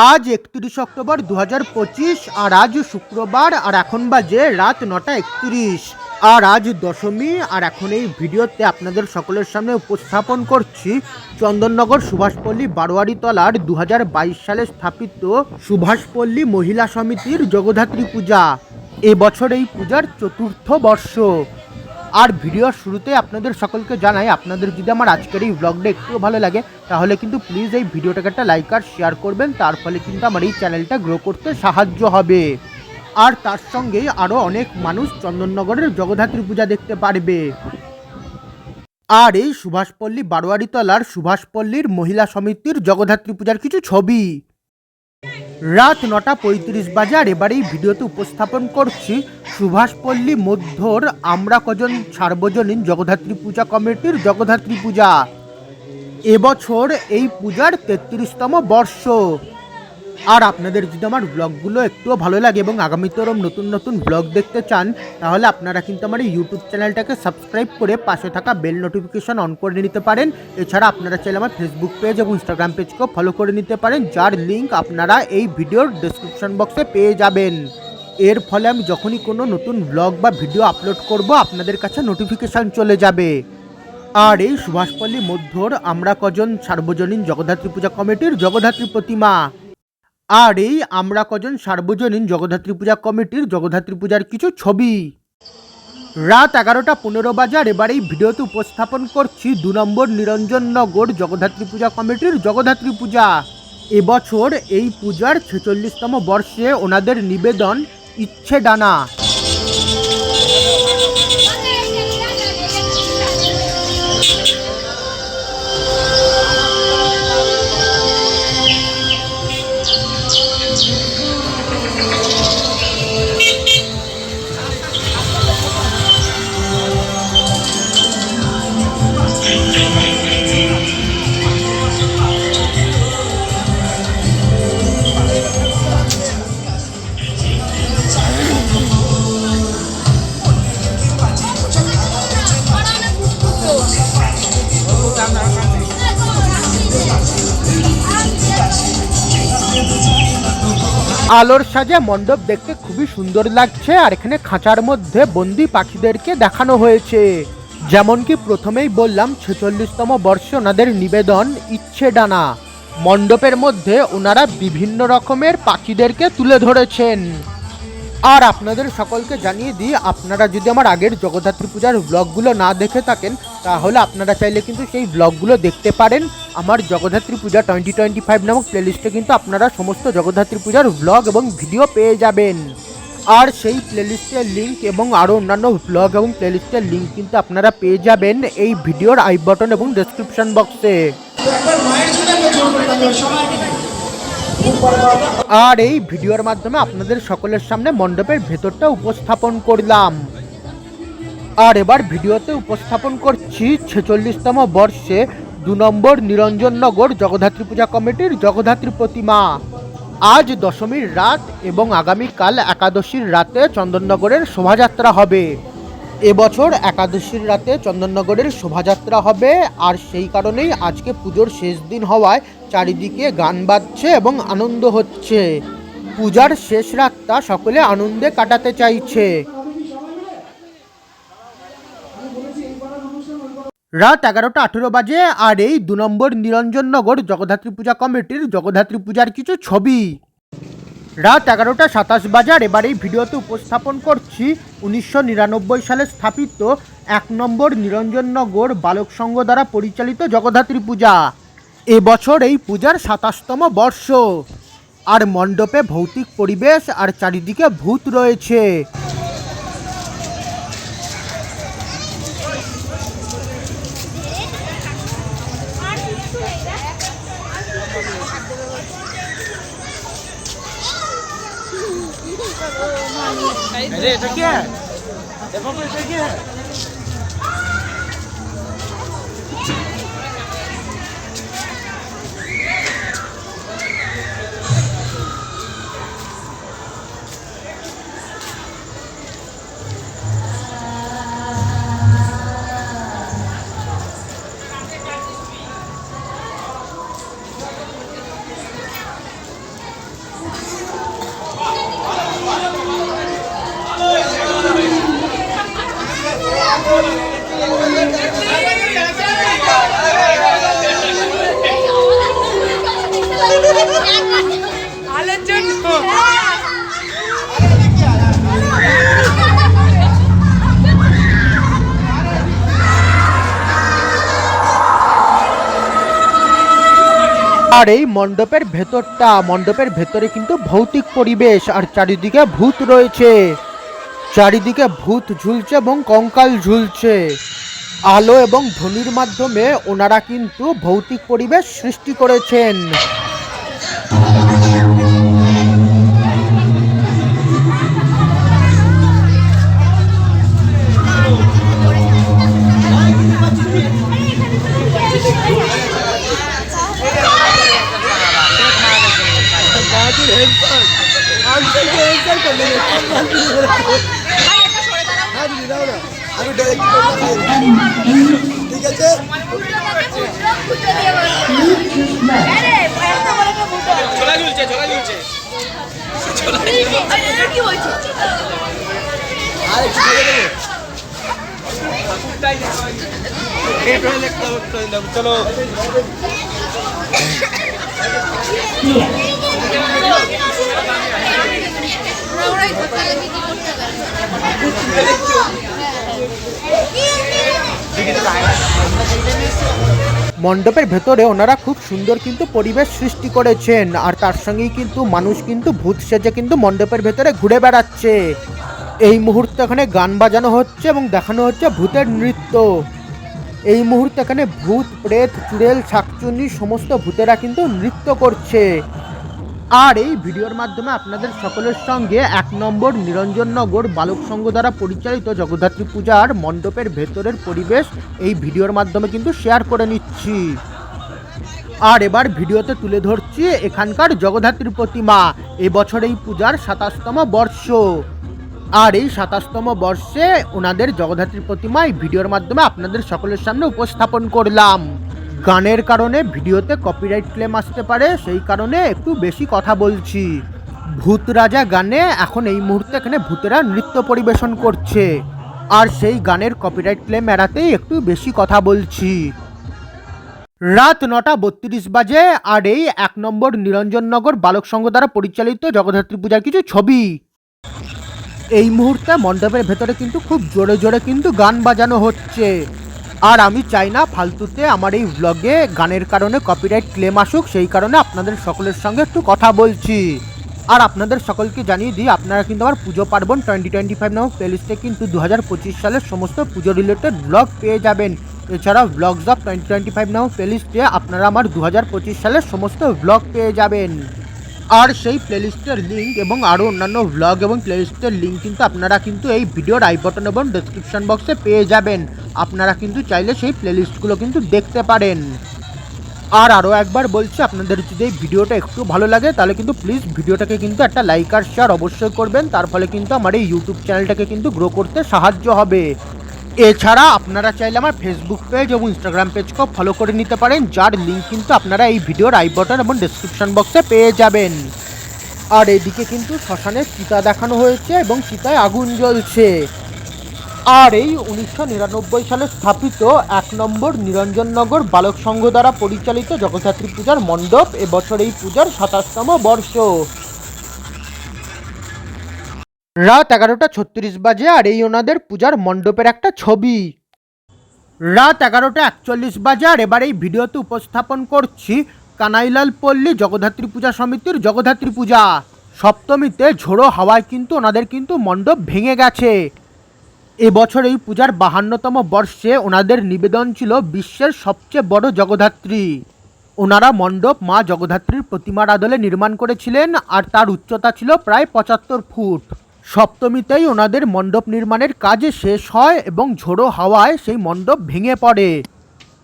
আজ ৩১ অক্টোবর ২০২৫ আর আজ শুক্রবার আর এখন বাজে রাত ৯:৩১ আর আজ দশমী। আর এখন এই ভিডিওতে আপনাদের সকলের সামনে উপস্থাপন করছি চন্দননগর সুভাষপল্লী বারোয়ারিতলার ২০২২ সালে স্থাপিত সুভাষপল্লী মহিলা সমিতির জগদ্ধাত্রী পূজা। এবছর এই পূজার চতুর্থ বর্ষ। আর ভিডিওর শুরুতে আপনাদের সকলকে জানাই, আপনাদের যদি আমার আজকের এই ব্লগটা একটু ভালো লাগে তাহলে কিন্তু প্লিজ এই ভিডিওটাকে একটা লাইক আর শেয়ার করবেন, তার ফলে কিন্তু আমার এই চ্যানেলটা গ্রো করতে সাহায্য হবে। আর তার সঙ্গেই আরও অনেক মানুষ চন্দননগরের জগদ্ধাত্রী পূজা দেখতে পারবে। আর এই সুভাষপল্লী বারোয়ারিতলার সুভাষপল্লীর মহিলা সমিতির জগদ্ধাত্রী পূজার কিছু ছবি। রাত ৯:৩৫ বাজে আর এবার এই ভিডিওতে উপস্থাপন করছি সুভাষপল্লী মধ্যর আমরা কজন সার্বজনীন জগদ্ধাত্রী পূজা কমিটির জগদ্ধাত্রী পূজা। এবছর এই পূজার ৩৩তম বর্ষ। আর আপনাদের যদি আমার ব্লগগুলো একটুও ভালো লাগে এবং আগামীতে নতুন নতুন ব্লগ দেখতে চান তাহলে আপনারা কিন্তু আমার এই ইউটিউব চ্যানেলটাকে সাবস্ক্রাইব করে পাশে থাকা বেল নোটিফিকেশন অন করে নিতে পারেন। এছাড়া আপনারা চাইলে আমার ফেসবুক পেজ এবং ইনস্টাগ্রাম পেজকেও ফলো করে নিতে পারেন, যার লিঙ্ক আপনারা এই ভিডিওর ডেসক্রিপশন বক্সে পেয়ে যাবেন। এর ফলে আমি যখনই কোনো নতুন ব্লগ বা ভিডিও আপলোড করব আপনাদের কাছে নোটিফিকেশান চলে যাবে। আর এই সুভাষপল্লী মধ্যর আমরা কজন সার্বজনীন জগদ্ধাত্রী পূজা কমিটির জগদ্ধাত্রী প্রতিমা। আর এই আমরা কজন সার্বজনীন জগদ্ধাত্রী পূজা কমিটির জগদ্ধাত্রী পূজার কিছু ছবি। রাত 11:15 বাজে আর এবার এই ভিডিওতে উপস্থাপন করছি ২ নম্বর নিরঞ্জননগর জগদ্ধাত্রী পূজা কমিটির জগদ্ধাত্রী পূজা। এবছর এই পূজার ৪৬তম বর্ষে ওনাদের নিবেদন ইচ্ছে ডানা। আলোর সাজে মণ্ডপ দেখতে খুবই সুন্দর লাগছে। আর এখানে খাঁচার মধ্যে বন্দি পাখিদেরকে দেখানো হয়েছে। যেমন কি প্রথমেই বললাম ৪৬তম বর্ষে ওনাদের নিবেদন ইচ্ছে ডানা। মণ্ডপের মধ্যে ওনারা বিভিন্ন রকমের পাখিদেরকে তুলে ধরেছেন। আর আপনাদের সকলকে জানিয়ে দিই, আপনারা যদি আমার আগের জগদ্ধাত্রী পূজার ব্লগগুলো না দেখে থাকেন তাহলে আপনারা চাইলে কিন্তু সেই ব্লগগুলো দেখতে পারেন। আমার জগদ্ধাত্রী পূজা 2025 নামক প্লেলিস্টে কিন্তু আপনারা সমস্ত জগদ্ধাত্রী পূজার ব্লগ এবং ভিডিও পেয়ে যাবেন। আর সেই প্লেলিস্টের লিঙ্ক এবং আরও অন্যান্য ব্লগ এবং প্লেলিস্টের লিঙ্ক কিন্তু আপনারা পেয়ে যাবেন এই ভিডিওর আই বাটন এবং ডেসক্রিপশন বক্সে। আর এই ভিডিওর মাধ্যমে আপনাদের সকলের সামনে মণ্ডপের ভেতরটা উপস্থাপন করলাম। আর এবার ভিডিওতে উপস্থাপন করছি ৪৬তম বর্ষে ২ নম্বর নিরঞ্জননগর জগদ্ধাত্রী পূজা কমিটির জগদ্ধাত্রী প্রতিমা। আজ দশমীর রাত এবং আগামীকাল একাদশীর রাতে চন্দননগরের শোভাযাত্রা হবে। এবছর একাদশীর রাতে চন্দননগরের শোভাযাত্রা হবে। আর সেই কারণেই আজকে পুজোর শেষ দিন হওয়ায় চারিদিকে গান বাজছে এবং আনন্দ হচ্ছে। পূজার শেষ রাতটা সকলে আনন্দে কাটাতে চাইছে। রাত 11:18 বাজে আর এই ২ নম্বর নিরঞ্জননগর জগদ্ধাত্রী পূজা কমিটির জগদ্ধাত্রী পূজার কিছু ছবি। রাত 11:27 বাজে আর এবার এই ভিডিওতে উপস্থাপন করছি 1999 সালে স্থাপিত ১ নম্বর নিরঞ্জননগর বালক সংঘ দ্বারা পরিচালিত জগদ্ধাত্রী পূজা। এবছর এই পূজার ২৭তম বর্ষ। আর মণ্ডপে ভৌতিক পরিবেশ আর চারিদিকে ভূত রয়েছে। अरे ये क्या है? देखो ये क्या है? আর এই মণ্ডপের ভেতরে কিন্তু ভৌতিক পরিবেশ, আর চারিদিকে ভূত রয়েছে, চারিদিকে ভূত ঝুলছে এবং কঙ্কাল ঝুলছে। আলো এবং ধ্বনির মাধ্যমে ওনারা কিন্তু ভৌতিক পরিবেশ সৃষ্টি করেছেন। ঠিক আছে ছোলা ঝুলছে আর একটু ছেড়ে দেবো চলো মণ্ডপের ভেতরে ওনারা খুব সুন্দর কিন্তু পরিবেশ সৃষ্টি করেছেন, আর তার সঙ্গেই কিন্তু মানুষ কিন্তু ভূত সেজে কিন্তু মণ্ডপের ভেতরে ঘুরে বেড়াচ্ছে। এই মুহূর্তে এখানে গান বাজানো হচ্ছে এবং দেখানো হচ্ছে ভূতের নৃত্য। এই মুহূর্তে এখানে ভূত, প্রেত, চুড়েল, শাকচুন্নি সমস্ত ভূতেরা কিন্তু নৃত্য করছে। আর এই ভিডিওর মাধ্যমে আপনাদের সকলের সঙ্গে 1 নম্বর নিরঞ্জননগর বালক সংঘ দ্বারা পরিচালিত জগদ্ধাত্রী পূজার মণ্ডপের ভেতরের পরিবেশ এই ভিডিওর মাধ্যমে কিন্তু শেয়ার করে নিচ্ছি। আর এবার ভিডিওতে তুলে ধরছি এখানকার জগদ্ধাত্রী প্রতিমা। এবছর এই পূজার 27তম বর্ষ, আর এই 27তম বর্ষে ওনাদের জগদ্ধাত্রী প্রতিমা এই ভিডিওর মাধ্যমে আপনাদের সকলের সামনে উপস্থাপন করলাম। গানের কারণে ভিডিওতে কপিরাইট ক্লেম আসতে পারে, সেই কারণে একটু বেশি কথা বলছি। ভূত রাজা গানে এখন এই মুহূর্তে এখানে ভূতেরা নৃত্য পরিবেশন করছে, আর সেই গানের কপিরাইট ক্লেম এড়াতেই একটু বেশি কথা বলছি। রাত 9:32 বাজে, আর এই 1 নম্বর নিরঞ্জননগর বালক সংঘ দ্বারা পরিচালিত জগদ্ধাত্রী পূজার কিছু ছবি। এই মুহূর্তে মণ্ডপের ভেতরে কিন্তু খুব জোরে জোরে কিন্তু গান বাজানো হচ্ছে, আর আমি চাই না ফালতুতে আমার এই ব্লগে গানের কারণে কপিরাইট ক্লেম আসুক, সেই কারণে আপনাদের সকলের সঙ্গে একটু কথা বলছি। আর আপনাদের সকলকে জানিয়ে দিই, আপনারা কিন্তু আমার পুজো পার্বণ 2025 নামক প্লেলিস্টে কিন্তু 2025 সালের সমস্ত পুজো রিলেটেড ব্লগ পেয়ে যাবেন। এছাড়াও ব্লগস অফ 2025 নামক প্লেলিস্টে আপনারা আমার 2025 সালের সমস্ত ব্লগ পেয়ে যাবেন। আর সেই প্লেলিস্টের লিঙ্ক এবং আরও অন্যান্য ব্লগ এবং প্লেলিস্টের লিঙ্ক কিন্তু আপনারা কিন্তু এই ভিডিওর আই বাটন এবং ডেসক্রিপশন বক্সে পেয়ে যাবেন। আপনারা কিন্তু চাইলে সেই প্লেলিস্টগুলো কিন্তু দেখতে পারেন। আর আরও একবার বলছি, আপনাদের যদি এই ভিডিওটা একটু ভালো লাগে তাহলে কিন্তু প্লিজ ভিডিওটাকে কিন্তু একটা লাইক আর শেয়ার অবশ্যই করবেন, তার ফলে কিন্তু আমার এই ইউটিউব চ্যানেলটাকে কিন্তু গ্রো করতে সাহায্য হবে। এছাড়া আপনারা চাইলে আমার ফেসবুক পেজ এবং ইনস্টাগ্রাম পেজকেও ফলো করে নিতে পারেন, যার লিঙ্ক কিন্তু আপনারা এই ভিডিওর আই বাটন এবং ডেসক্রিপশন বক্সে পেয়ে যাবেন। আর এদিকে কিন্তু শ্মশানে চিতা দেখানো হয়েছে এবং চিতায় আগুন জ্বলছে। আর এই 1999 সালে স্থাপিত 1 নম্বর নিরঞ্জননগর বালক সংঘ দ্বারা পরিচালিত জগদ্ধাত্রী পূজার মণ্ডপ এবছর এই পূজার 27তম বর্ষ। রাত 11:36 বাজে, আর এই ওনাদের পূজার মণ্ডপের একটা ছবি। রাত 11:41 বাজে, আর এবার এই ভিডিওতে উপস্থাপন করছি কানাইলাল পল্লী জগদ্ধাত্রী পূজা সমিতির জগদ্ধাত্রী পূজা। সপ্তমীতে ঝোড়ো হাওয়ায় কিন্তু ওনাদের কিন্তু মণ্ডপ ভেঙে গেছে। এবছর এই পূজার 52তম বর্ষে ওনাদের নিবেদন ছিল বিশ্বের সবচেয়ে বড় জগদ্ধাত্রী। ওনারা মণ্ডপ মা জগদ্ধাত্রীর প্রতিমার আদলে নির্মাণ করেছিলেন, আর তার উচ্চতা ছিল প্রায় 75 ফুট। সপ্তমীতেই ওনাদের মণ্ডপ নির্মাণের কাজ শেষ হয় এবং ঝোড়ো হাওয়ায় সেই মণ্ডপ ভেঙে পড়ে।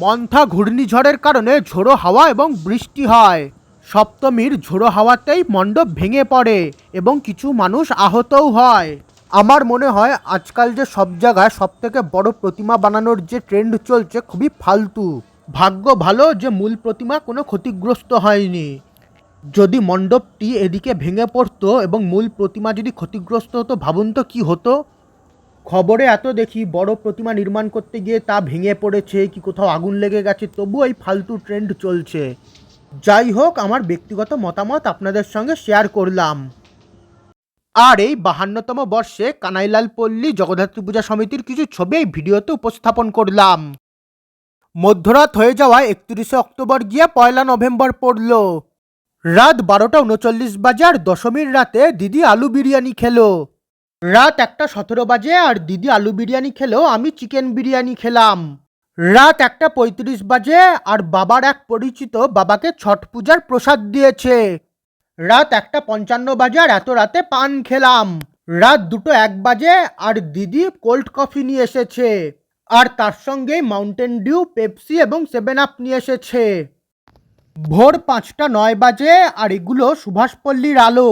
মন্থা ঘূর্ণিঝড়ের কারণে ঝোড়ো হাওয়া এবং বৃষ্টি হয়। সপ্তমীর ঝোড়ো হাওয়াতেই মণ্ডপ ভেঙে পড়ে এবং কিছু মানুষ আহতও হয়। আমার মনে হয় আজকাল যে সব জায়গায় সবথেকে বড় প্রতিমা বানানোর যে ট্রেন্ড চলছে খুবই ফালতু। ভাগ্য ভালো যে মূল প্রতিমা কোনো ক্ষতিগ্রস্ত হয়নি। যদি মণ্ডপটি এদিকে ভেঙে পড়তো এবং মূল প্রতিমা যদি ক্ষতিগ্রস্ত হতো, ভাবুন তো কী হতো। খবরে এত দেখি বড় প্রতিমা নির্মাণ করতে গিয়ে তা ভেঙে পড়েছে, কি কোথাও আগুন লেগে গেছে, তবুও এই ফালতু ট্রেন্ড চলছে। যাই হোক, আমার ব্যক্তিগত মতামত আপনাদের সঙ্গে শেয়ার করলাম। আর এই 52তম বর্ষে কানাইলাল পল্লী জগদ্ধাত্রী পূজা সমিতির কিছু ছবি এই ভিডিওতে উপস্থাপন করলাম। মধ্যরাত হয়ে যাওয়ায় 31শে অক্টোবর গিয়ে 1 নভেম্বর পড়ল। রাত 12:39 বাজে আর দশমীর রাতে দিদি আলু বিরিয়ানি খেলো। রাত 1:17 বাজে আর দিদি আলু বিরিয়ানি খেলো, আমি চিকেন বিরিয়ানি খেলাম। রাত 1:35 বাজে আর বাবার এক পরিচিত বাবাকে ছট পূজার প্রসাদ দিয়েছে। রাত 1:55 বাজে আর এত রাতে পান খেলাম। রাত 2:01 বাজে আর দিদি কোল্ড কফি নিয়ে এসেছে, আর তার সঙ্গেই মাউন্টেন ডিউ, পেপসি এবং 7 আপ নিয়ে এসেছে। ভোর 5:09 বাজে আর এগুলো সুভাষপল্লীর আলো।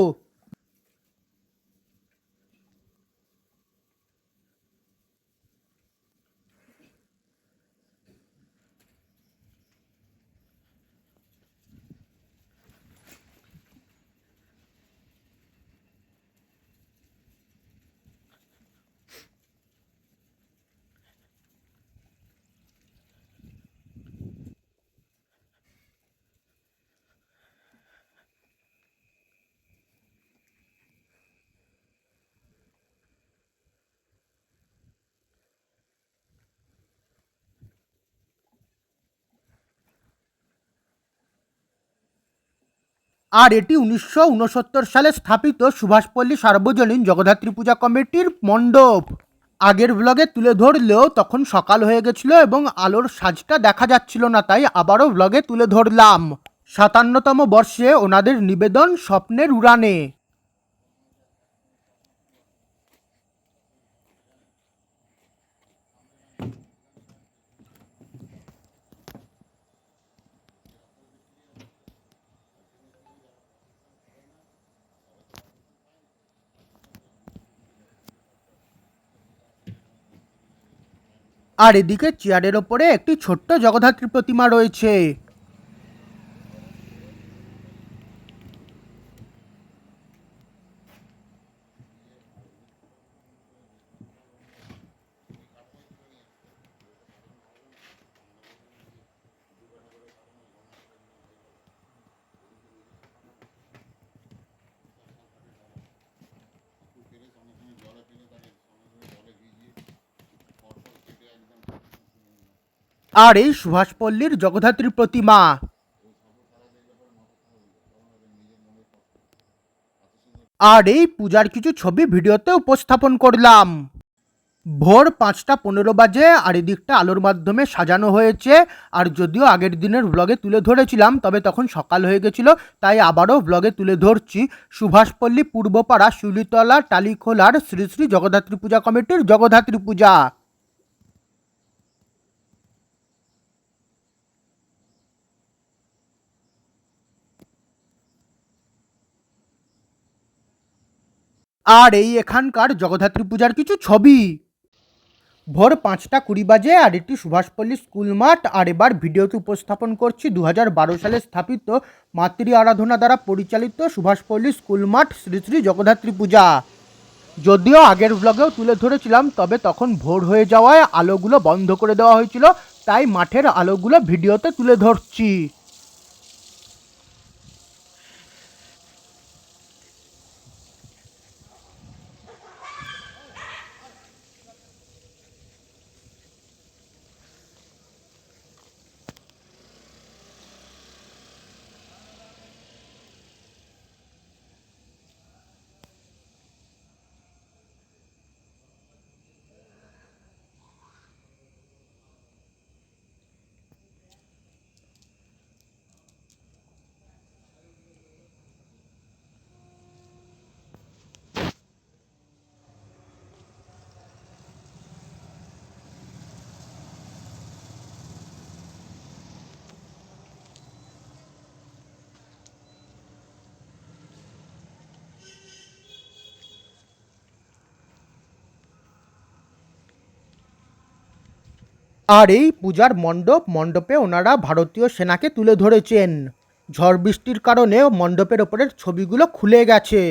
আর এটি 1969 সালে স্থাপিত সুভাষপল্লী সার্বজনীন জগদ্ধাত্রী পূজা কমিটির মণ্ডপ। আগের ব্লগে তুলে ধরলেও তখন সকাল হয়ে গেছিল এবং আলোর সাজটা দেখা যাচ্ছিল না, তাই আবারও ব্লগে তুলে ধরলাম। 57তম বর্ষে ওনাদের নিবেদন স্বপ্নের উড়ানে। আর এদিকে চেয়ারের ওপরে একটি ছোট্ট জগদ্ধাত্রী প্রতিমা রয়েছে। আর এই সুভাষপল্লীর জগদ্ধাত্রী প্রতিমা। আর এই পূজার কিছু ছবি ভিডিওতে উপস্থাপন করলাম। ভোর 5:15 বাজে আর এদিকটা আলোর মাধ্যমে সাজানো হয়েছে। আর যদিও আগের দিনের ব্লগে তুলে ধরেছিলাম, তবে তখন সকাল হয়ে গেছিল, তাই আবারও ব্লগে তুলে ধরছি। সুভাষপল্লী পূর্বপাড়া শিউলিতলা টালিখোলার শ্রী শ্রী জগদ্ধাত্রী পূজা কমিটির জগদ্ধাত্রী পূজা। আর এই এখানকার জগদ্ধাত্রী পূজার কিছু ছবি। ভোর 5:20 বাজে আর এটি সুভাষপল্লী স্কুল মাঠ। আর এবার ভিডিওতে উপস্থাপন করছি 2012 সালে স্থাপিত মাতৃ আরাধনা দ্বারা পরিচালিত সুভাষপল্লী স্কুল মাঠ শ্রী শ্রী জগদ্ধাত্রী পূজা। যদিও আগের ব্লগেও তুলে ধরেছিলাম, তবে তখন ভোর হয়ে যাওয়ায় আলোগুলো বন্ধ করে দেওয়া হয়েছিল, তাই মাঠের আলোগুলো ভিডিওতে তুলে ধরছি। আর এই পূজার মণ্ডপে ওনারা ভারতীয় সেনাকে তুলে ধরেছেন। ঝড় বৃষ্টির কারণে মণ্ডপের ওপরের ছবিগুলো খুলে গেছে।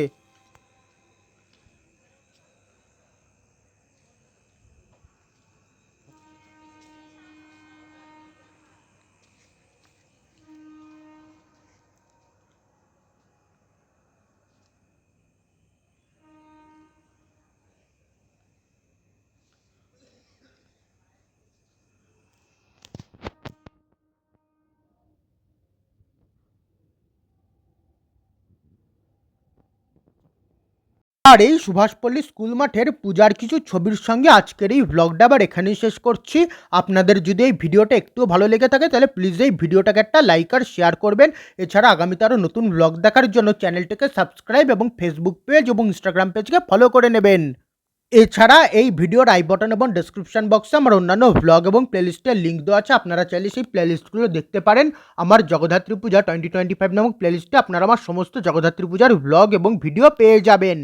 আর এই সুভাষপল্লী স্কুল মাঠের পূজার কিছু ছবির সঙ্গে আজকের এই ভ্লগটা আবার এখানেই শেষ করছি। আপনাদের যদি এই ভিডিওটা একটু ভালো লেগে থাকে তাহলে প্লিজ এই ভিডিওটাকে একটা লাইক আর শেয়ার করবেন। এছাড়া আগামীতে আরও নতুন ভ্লগ দেখার জন্য চ্যানেলটিকে সাবস্ক্রাইব এবং ফেসবুক পেজ এবং ইনস্টাগ্রাম পেজকে ফলো করে নেবেন। এছাড়া এই ভিডিওর আই বাটন এবং ডেসক্রিপশন বক্সে আমার অন্যান্য ভ্লগ এবং প্লেলিস্টের লিঙ্ক দেওয়া আছে, আপনারা চাইলে সেই প্লেলিস্টগুলো দেখতে পারেন। আমার জগদ্ধাত্রী পূজা 2025 নামক প্লেলিস্টে আপনারা আমার সমস্ত জগদ্ধাত্রী পূজার ভ্লগ এবং ভিডিও পেয়ে যাবেন।